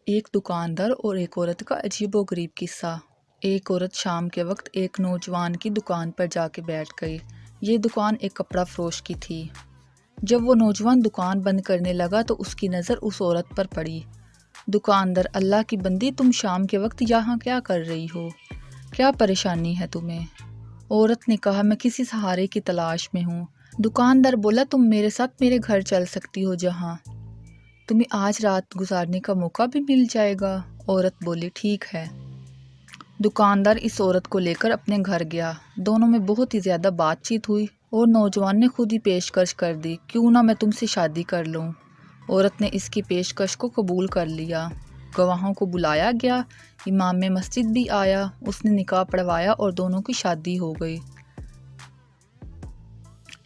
ایک دکاندار اور ایک عورت کا عجیب و غریب قصہ۔ ایک عورت شام کے وقت ایک نوجوان کی دکان پر جا کے بیٹھ گئی۔ یہ دکان ایک کپڑا فروش کی تھی۔ جب وہ نوجوان دکان بند کرنے لگا تو اس کی نظر اس عورت پر پڑی۔ دکاندار: اللہ کی بندی، تم شام کے وقت یہاں کیا کر رہی ہو؟ کیا پریشانی ہے تمہیں؟ عورت نے کہا، میں کسی سہارے کی تلاش میں ہوں۔ دکاندار بولا، تم میرے ساتھ میرے گھر چل سکتی ہو جہاں تمہیں آج رات گزارنے کا موقع بھی مل جائے گا۔ عورت بولی، ٹھیک ہے۔ دکاندار اس عورت کو لے کر اپنے گھر گیا۔ دونوں میں بہت ہی زیادہ بات چیت ہوئی اور نوجوان نے خود ہی پیشکش کر دی، کیوں نہ میں تم سے شادی کر لوں۔ عورت نے اس کی پیشکش کو قبول کر لیا۔ گواہوں کو بلایا گیا، امام مسجد بھی آیا، اس نے نکاح پڑھوایا اور دونوں کی شادی ہو گئی۔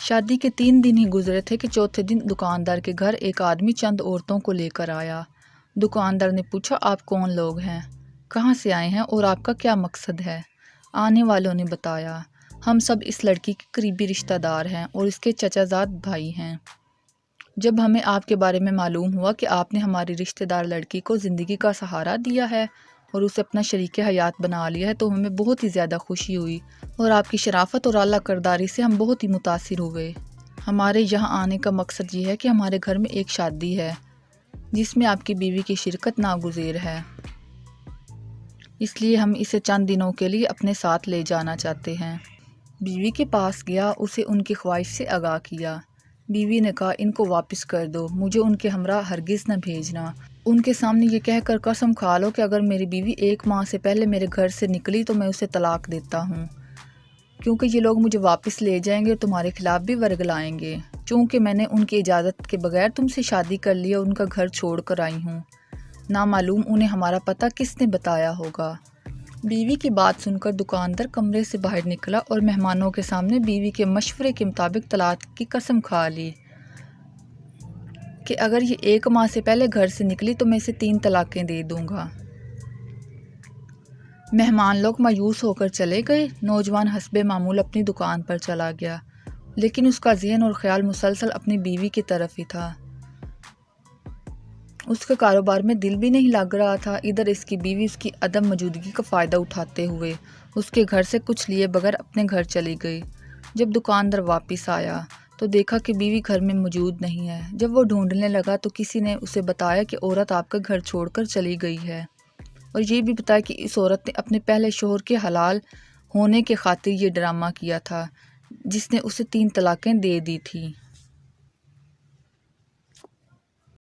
شادی کے 3 دن ہی گزرے تھے کہ چوتھے دن دکاندار کے گھر ایک آدمی چند عورتوں کو لے کر آیا۔ دکاندار نے پوچھا، آپ کون لوگ ہیں؟ کہاں سے آئے ہیں اور آپ کا کیا مقصد ہے؟ آنے والوں نے بتایا، ہم سب اس لڑکی کے قریبی رشتہ دار ہیں اور اس کے چچا زاد بھائی ہیں۔ جب ہمیں آپ کے بارے میں معلوم ہوا کہ آپ نے ہماری رشتہ دار لڑکی کو زندگی کا سہارا دیا ہے اور اسے اپنا شریک حیات بنا لیا ہے تو ہمیں بہت ہی زیادہ خوشی ہوئی اور آپ کی شرافت اور اعلیٰ کرداری سے ہم بہت ہی متاثر ہوئے۔ ہمارے یہاں آنے کا مقصد یہ ہے کہ ہمارے گھر میں ایک شادی ہے جس میں آپ کی بیوی کی شرکت ناگزیر ہے، اس لیے ہم اسے چند دنوں کے لیے اپنے ساتھ لے جانا چاہتے ہیں۔ بیوی کے پاس گیا، اسے ان کی خواہش سے آگاہ کیا۔ بیوی نے کہا، ان کو واپس کر دو، مجھے ان کے ہمراہ ہرگز نہ بھیجنا۔ ان کے سامنے یہ کہہ کر قسم کھا لو کہ اگر میری بیوی 1 ماہ سے پہلے میرے گھر سے نکلی تو میں اسے طلاق دیتا ہوں، کیونکہ یہ لوگ مجھے واپس لے جائیں گے اور تمہارے خلاف بھی ورگلائیں گے۔ چونکہ میں نے ان کی اجازت کے بغیر تم سے شادی کر لی اور ان کا گھر چھوڑ کر آئی ہوں، نامعلوم انہیں ہمارا پتہ کس نے بتایا ہوگا۔ بیوی کی بات سن کر دکاندار کمرے سے باہر نکلا اور مہمانوں کے سامنے بیوی کے مشورے کے مطابق طلاق کی قسم کھا لی کہ اگر یہ 1 ماہ سے پہلے گھر سے نکلی تو میں اسے 3 طلاقیں دے دوں گا۔ مہمان لوگ مایوس ہو کر چلے گئے۔ نوجوان حسب معمول اپنی دکان پر چلا گیا، لیکن اس کا ذہن اور خیال مسلسل اپنی بیوی کی طرف ہی تھا۔ اس کے کاروبار میں دل بھی نہیں لگ رہا تھا۔ ادھر اس کی بیوی اس کی عدم موجودگی کا فائدہ اٹھاتے ہوئے اس کے گھر سے کچھ لیے بغیر اپنے گھر چلی گئی۔ جب دکاندار واپس آیا تو دیکھا کہ بیوی گھر میں موجود نہیں ہے۔ جب وہ ڈھونڈنے لگا تو کسی نے اسے بتایا کہ عورت آپ کا گھر چھوڑ کر چلی گئی ہے، اور یہ بھی بتایا کہ اس عورت نے اپنے پہلے شوہر کے حلال ہونے کے خاطر یہ ڈرامہ کیا تھا جس نے اسے 3 طلاقیں دے دی تھی۔